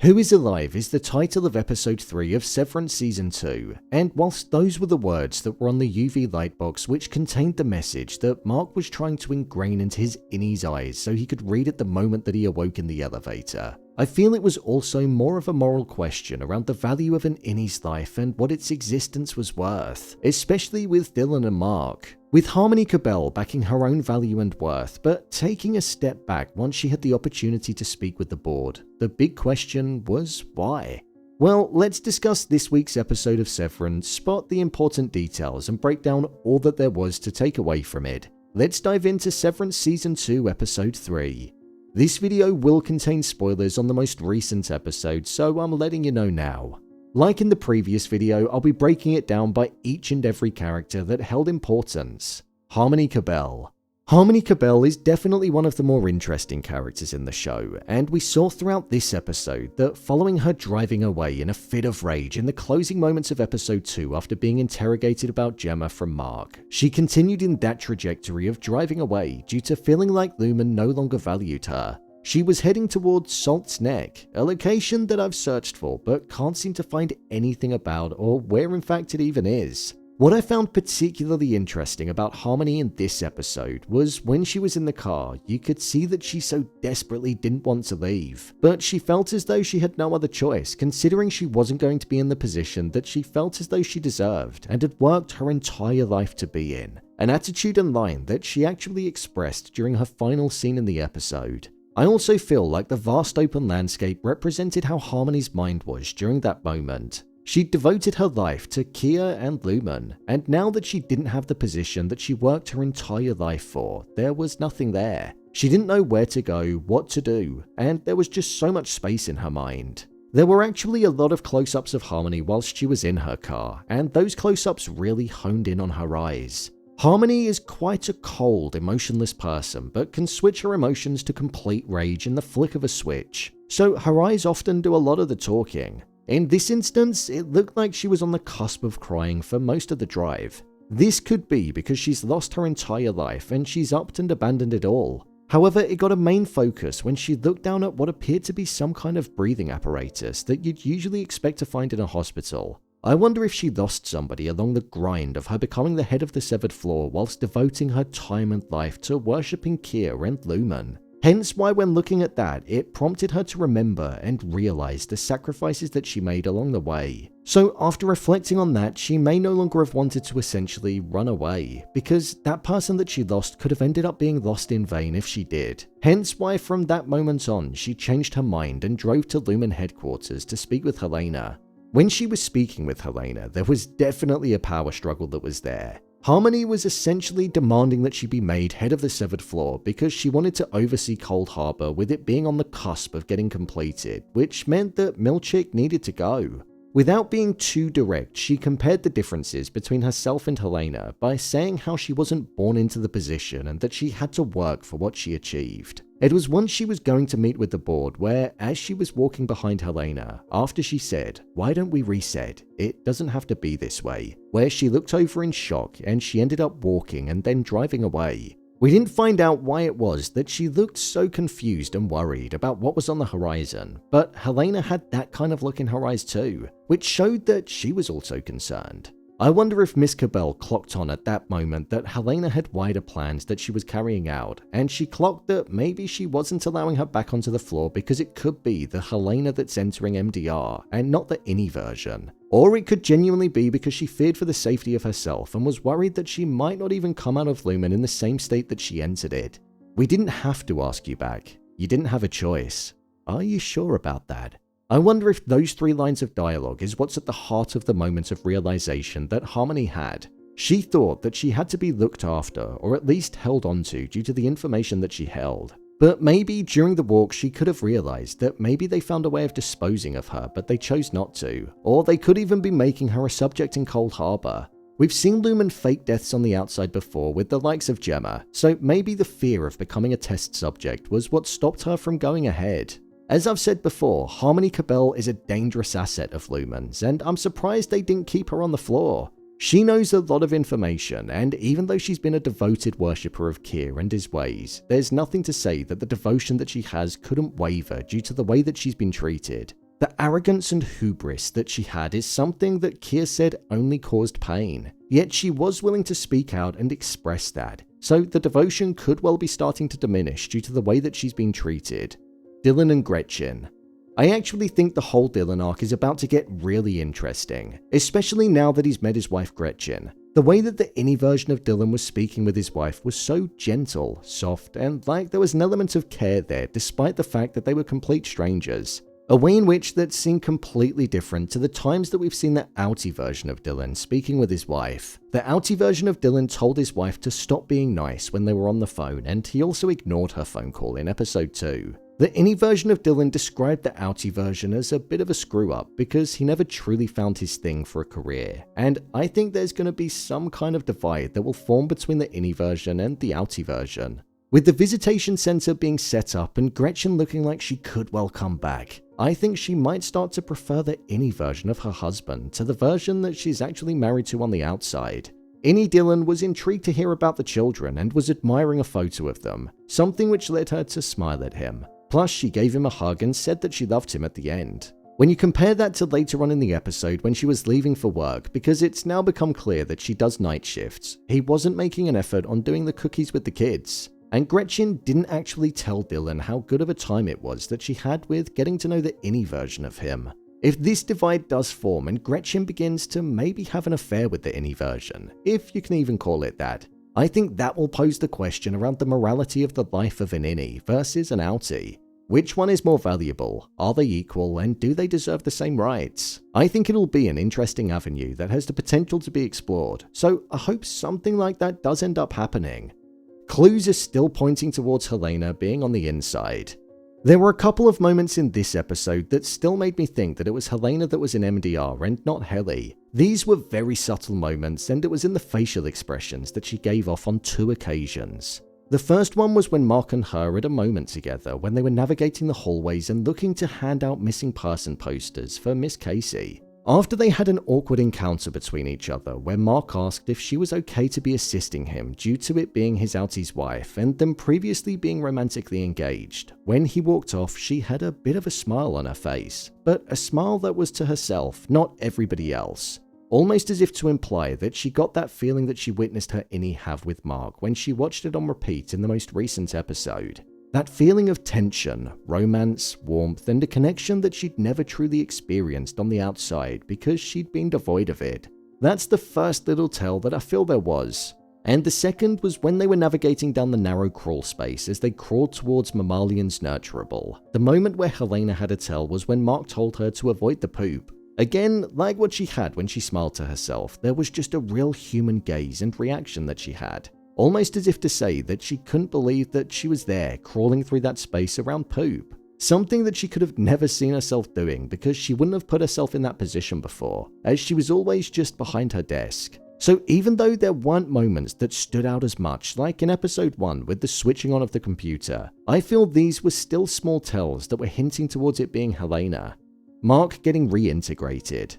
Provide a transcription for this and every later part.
Who is Alive is the title of episode 3 of Severance season 2, and whilst those were the words that were on the UV light box which contained the message that Mark was trying to ingrain into his innie's eyes so he could read it the moment that he awoke in the elevator, I feel it was also more of a moral question around the value of an innie's life and what its existence was worth, especially with Dylan and Mark. With Harmony Cobel backing her own value and worth, but taking a step back once she had the opportunity to speak with the board, the big question was why? Well, let's discuss this week's episode of Severance, spot the important details, and break down all that there was to take away from it. Let's dive into Severance Season 2, Episode 3. This video will contain spoilers on the most recent episode, so I'm letting you know now. Like in the previous video, I'll be breaking it down by each and every character that held importance. Harmony Cobel. Harmony Cobel is definitely one of the more interesting characters in the show, and we saw throughout this episode that following her driving away in a fit of rage in the closing moments of episode 2 after being interrogated about Gemma from Mark, she continued in that trajectory of driving away due to feeling like Lumen no longer valued her. She was heading towards Salt's Neck, a location that I've searched for but can't seem to find anything about or where in fact it even is. What I found particularly interesting about Harmony in this episode was when she was in the car, you could see that she so desperately didn't want to leave, but she felt as though she had no other choice considering she wasn't going to be in the position that she felt as though she deserved and had worked her entire life to be in, an attitude and line that she actually expressed during her final scene in the episode. I also feel like the vast open landscape represented how Harmony's mind was during that moment. She'd devoted her life to Kia and Lumen, and now that she didn't have the position that she worked her entire life for, there was nothing there. She didn't know where to go, what to do, and there was just so much space in her mind. There were actually a lot of close-ups of Harmony whilst she was in her car, and those close-ups really honed in on her eyes. Harmony is quite a cold, emotionless person, but can switch her emotions to complete rage in the flick of a switch, so her eyes often do a lot of the talking. In this instance, it looked like she was on the cusp of crying for most of the drive. This could be because she's lost her entire life and she's upped and abandoned it all. However, it got a main focus when she looked down at what appeared to be some kind of breathing apparatus that you'd usually expect to find in a hospital. I wonder if she lost somebody along the grind of her becoming the head of the severed floor whilst devoting her time and life to worshipping Kia and Lumen. Hence why when looking at that, it prompted her to remember and realize the sacrifices that she made along the way. So after reflecting on that, she may no longer have wanted to essentially run away, because that person that she lost could have ended up being lost in vain if she did. Hence why from that moment on, she changed her mind and drove to Lumen headquarters to speak with Helena. When she was speaking with Helena, there was definitely a power struggle that was there. Harmony was essentially demanding that she be made head of the severed floor because she wanted to oversee Cold Harbor with it being on the cusp of getting completed, which meant that Milchick needed to go. Without being too direct, she compared the differences between herself and Helena by saying how she wasn't born into the position and that she had to work for what she achieved. It was once she was going to meet with the board where, as she was walking behind Helena, after she said, "Why don't we reset? It doesn't have to be this way," where she looked over in shock and she ended up walking and then driving away. We didn't find out why it was that she looked so confused and worried about what was on the horizon, but Helena had that kind of look in her eyes too, which showed that she was also concerned. I wonder if Miss Cobel clocked on at that moment that Helena had wider plans that she was carrying out, and she clocked that maybe she wasn't allowing her back onto the floor because it could be the Helena that's entering MDR and not the innie version. Or it could genuinely be because she feared for the safety of herself and was worried that she might not even come out of Lumen in the same state that she entered it. We didn't have to ask you back. You didn't have a choice. Are you sure about that? I wonder if those 3 lines of dialogue is what's at the heart of the moment of realization that Harmony had. She thought that she had to be looked after, or at least held onto due to the information that she held. But maybe during the walk she could have realized that maybe they found a way of disposing of her but they chose not to, or they could even be making her a subject in Cold Harbor. We've seen Lumen fake deaths on the outside before with the likes of Gemma, so maybe the fear of becoming a test subject was what stopped her from going ahead. As I've said before, Harmony Cobel is a dangerous asset of Lumen's, and I'm surprised they didn't keep her on the floor. She knows a lot of information, and even though she's been a devoted worshipper of Kia and his ways, there's nothing to say that the devotion that she has couldn't waver due to the way that she's been treated. The arrogance and hubris that she had is something that Keir said only caused pain, yet she was willing to speak out and express that, so the devotion could well be starting to diminish due to the way that she's been treated. Dylan and Grechen. I actually think the whole Dylan arc is about to get really interesting, especially now that he's met his wife Grechen. The way that the innie version of Dylan was speaking with his wife was so gentle, soft, and like there was an element of care there despite the fact that they were complete strangers. A way in which that seemed completely different to the times that we've seen the outie version of Dylan speaking with his wife. The outie version of Dylan told his wife to stop being nice when they were on the phone, and he also ignored her phone call in episode 2. The innie version of Dylan described the outie version as a bit of a screw-up because he never truly found his thing for a career, and I think there's going to be some kind of divide that will form between the innie version and the outie version. With the visitation center being set up and Grechen looking like she could well come back, I think she might start to prefer the innie version of her husband to the version that she's actually married to on the outside. Innie Dylan was intrigued to hear about the children and was admiring a photo of them, something which led her to smile at him. Plus, she gave him a hug and said that she loved him at the end. When you compare that to later on in the episode when she was leaving for work, because it's now become clear that she does night shifts, he wasn't making an effort on doing the cookies with the kids. And Grechen didn't actually tell Dylan how good of a time it was that she had with getting to know the innie version of him. If this divide does form and Grechen begins to maybe have an affair with the innie version, if you can even call it that, I think that will pose the question around the morality of the life of an innie versus an outie. Which one is more valuable? Are they equal, and do they deserve the same rights? I think it'll be an interesting avenue that has the potential to be explored, so I hope something like that does end up happening. Clues are still pointing towards Helena being on the inside. There were a couple of moments in this episode that still made me think that it was Helena that was in MDR and not Helly. These were very subtle moments, and it was in the facial expressions that she gave off on 2 occasions. The first one was when Mark and her had a moment together when they were navigating the hallways and looking to hand out missing person posters for Miss Casey. After they had an awkward encounter between each other where Mark asked if she was okay to be assisting him due to it being his outie's wife and them previously being romantically engaged, when he walked off she had a bit of a smile on her face, but a smile that was to herself, not everybody else. Almost as if to imply that she got that feeling that she witnessed her innie have with Mark when she watched it on repeat in the most recent episode. That feeling of tension, romance, warmth, and a connection that she'd never truly experienced on the outside because she'd been devoid of it. That's the first little tell that I feel there was. And the second was when they were navigating down the narrow crawl space as they crawled towards Mammalian's Nurturable. The moment where Helena had a tell was when Mark told her to avoid the poop. Again, like what she had when she smiled to herself, there was just a real human gaze and reaction that she had. Almost as if to say that she couldn't believe that she was there crawling through that space around poop. Something that she could have never seen herself doing because she wouldn't have put herself in that position before, as she was always just behind her desk. So even though there weren't moments that stood out as much, like in episode 1 with the switching on of the computer, I feel these were still small tells that were hinting towards it being Helena. Mark getting reintegrated.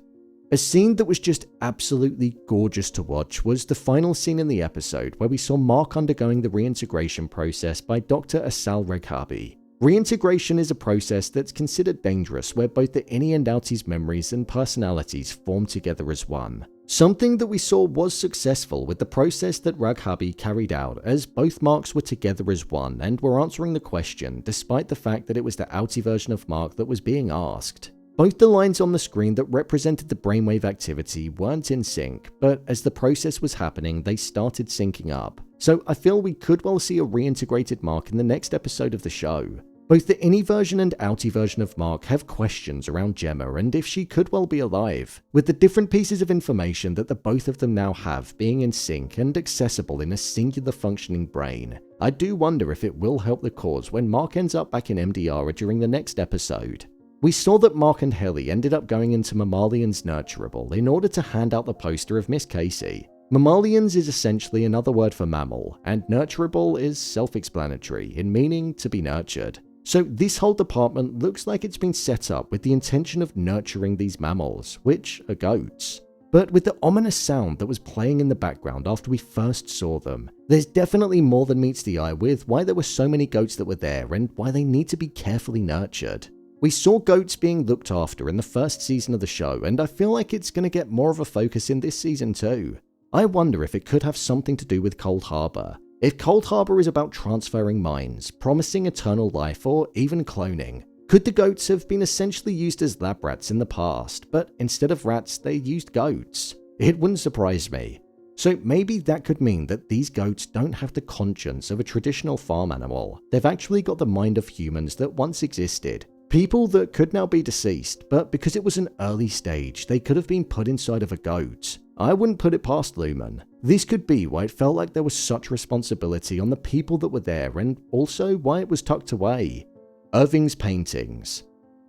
A scene that was just absolutely gorgeous to watch was the final scene in the episode where we saw Mark undergoing the reintegration process by Dr. Asal Reghabi. Reintegration is a process that's considered dangerous where both the innie and outie's memories and personalities form together as one. Something that we saw was successful with the process that Reghabi carried out, as both Marks were together as one and were answering the question despite the fact that it was the outie version of Mark that was being asked. Both the lines on the screen that represented the brainwave activity weren't in sync, but as the process was happening, they started syncing up. So I feel we could well see a reintegrated Mark in the next episode of the show. Both the innie version and outie version of Mark have questions around Gemma and if she could well be alive. With the different pieces of information that the both of them now have being in sync and accessible in a singular functioning brain, I do wonder if it will help the cause when Mark ends up back in MDR during the next episode. We saw that Mark and Helly ended up going into Mammalian's Nurturable in order to hand out the poster of Miss Casey. Mammalians is essentially another word for mammal, and Nurturable is self-explanatory in meaning to be nurtured. So this whole department looks like it's been set up with the intention of nurturing these mammals, which are goats. But with the ominous sound that was playing in the background after we first saw them, there's definitely more than meets the eye with why there were so many goats that were there and why they need to be carefully nurtured. We saw goats being looked after in the first season of the show, and I feel like it's going to get more of a focus in this season too. I wonder if it could have something to do with Cold Harbor. If Cold Harbor is about transferring minds, promising eternal life, or even cloning, could the goats have been essentially used as lab rats in the past, but instead of rats, they used goats? It wouldn't surprise me. So maybe that could mean that these goats don't have the conscience of a traditional farm animal. They've actually got the mind of humans that once existed. People that could now be deceased, but because it was an early stage, they could have been put inside of a goat. I wouldn't put it past Lumen. This could be why it felt like there was such responsibility on the people that were there, and also why it was tucked away. Irving's paintings.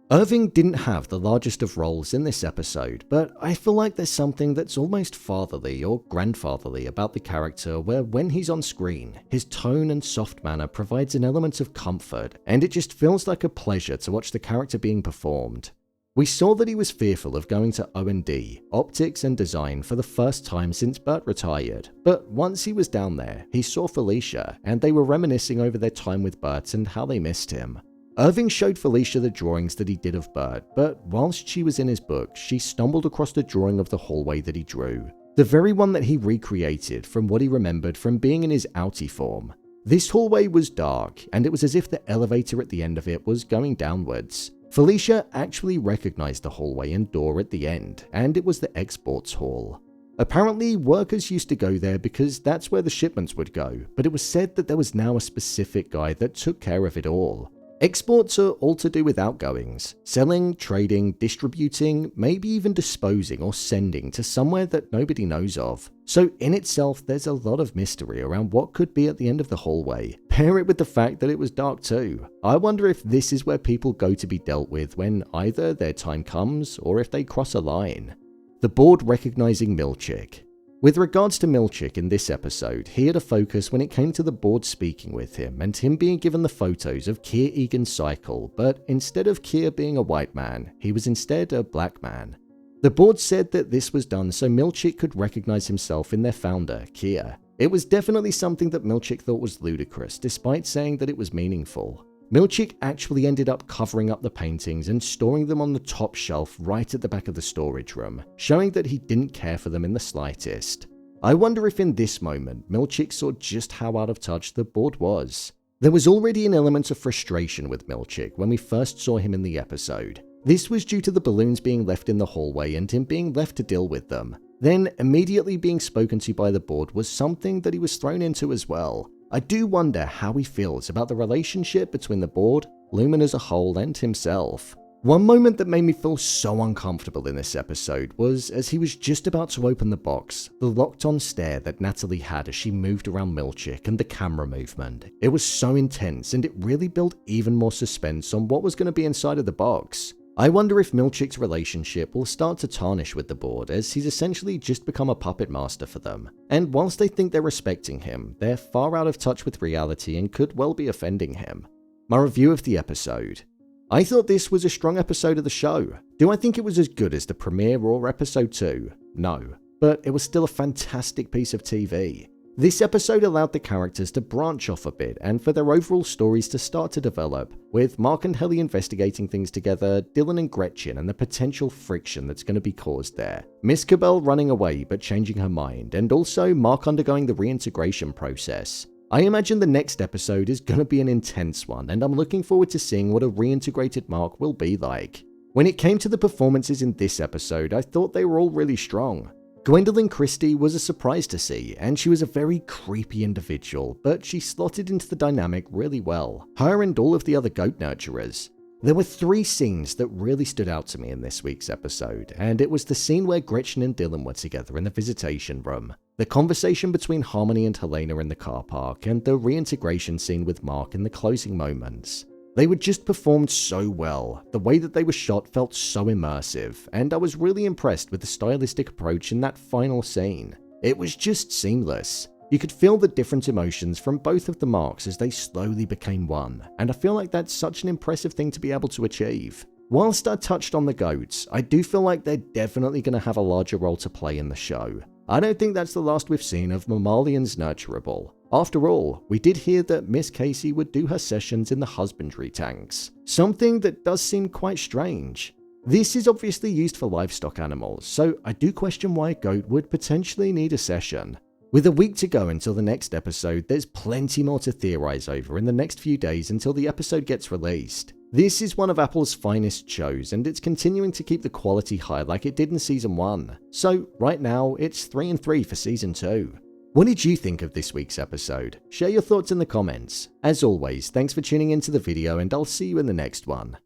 Irving didn't have the largest of roles in this episode, but I feel like there's something that's almost fatherly or grandfatherly about the character, where when he's on screen, his tone and soft manner provides an element of comfort, and it just feels like a pleasure to watch the character being performed. We saw that he was fearful of going to O&D, optics and design, for the first time since Bert retired, but once he was down there, he saw Felicia, and they were reminiscing over their time with Bert and how they missed him. Irving showed Felicia the drawings that he did of Bert, but whilst she was in his book, she stumbled across the drawing of the hallway that he drew, the very one that he recreated from what he remembered from being in his outie form. This hallway was dark, and it was as if the elevator at the end of it was going downwards. Felicia actually recognized the hallway and door at the end, and it was the exports hall. Apparently, workers used to go there because that's where the shipments would go, but it was said that there was now a specific guy that took care of it all. Exports are all to do with outgoings, selling, trading, distributing, maybe even disposing or sending to somewhere that nobody knows of. So in itself, there's a lot of mystery around what could be at the end of the hallway. Pair it with the fact that it was dark too. I wonder if this is where people go to be dealt with when either their time comes or if they cross a line. The board recognizing Milchick. With regards to Milchick in this episode, he had a focus when it came to the board speaking with him and him being given the photos of Keir Egan's cycle, but instead of Keir being a white man, he was instead a black man. The board said that this was done so Milchick could recognize himself in their founder, Keir. It was definitely something that Milchick thought was ludicrous, despite saying that it was meaningful. Milchick actually ended up covering up the paintings and storing them on the top shelf right at the back of the storage room, showing that he didn't care for them in the slightest. I wonder if in this moment, Milchick saw just how out of touch the board was. There was already an element of frustration with Milchick when we first saw him in the episode. This was due to the balloons being left in the hallway and him being left to deal with them. Then, immediately being spoken to by the board was something that he was thrown into as well. I do wonder how he feels about the relationship between the board, Lumen as a whole, and himself. One moment that made me feel so uncomfortable in this episode was as he was just about to open the box, the locked-on stare that Natalie had as she moved around Milchick and the camera movement. It was so intense, and it really built even more suspense on what was going to be inside of the box. I wonder if Milchick's relationship will start to tarnish with the board, as he's essentially just become a puppet master for them. And whilst they think they're respecting him, they're far out of touch with reality and could well be offending him. My review of the episode. I thought this was a strong episode of the show. Do I think it was as good as the premiere or episode 2? No. But it was still a fantastic piece of TV. This episode allowed the characters to branch off a bit and for their overall stories to start to develop, with Mark and Helly investigating things together, Dylan and Grechen and the potential friction that's going to be caused there, Miss Cobel running away but changing her mind, and also Mark undergoing the reintegration process. I imagine the next episode is going to be an intense one, and I'm looking forward to seeing what a reintegrated Mark will be like. When it came to the performances in this episode, I thought they were all really strong. Gwendoline Christie was a surprise to see, and she was a very creepy individual, but she slotted into the dynamic really well, her and all of the other goat nurturers. There were 3 scenes that really stood out to me in this week's episode, and it was the scene where Grechen and Dylan were together in the visitation room, the conversation between Harmony and Helena in the car park, and the reintegration scene with Mark in the closing moments. They were just performed so well, the way that they were shot felt so immersive, and I was really impressed with the stylistic approach in that final scene. It was just seamless. You could feel the different emotions from both of the Marks as they slowly became one, and I feel like that's such an impressive thing to be able to achieve. Whilst I touched on the goats, I do feel like they're definitely going to have a larger role to play in the show. I don't think that's the last we've seen of Mammalian Nurturable. After all, we did hear that Miss Casey would do her sessions in the husbandry tanks, something that does seem quite strange. This is obviously used for livestock animals, so I do question why a goat would potentially need a session. With a week to go until the next episode, there's plenty more to theorize over in the next few days until the episode gets released. This is one of Apple's finest shows, and it's continuing to keep the quality high like it did in Season 1. So right now, it's 3-3 for Season 2. What did you think of this week's episode? Share your thoughts in the comments. As always, thanks for tuning into the video, and I'll see you in the next one.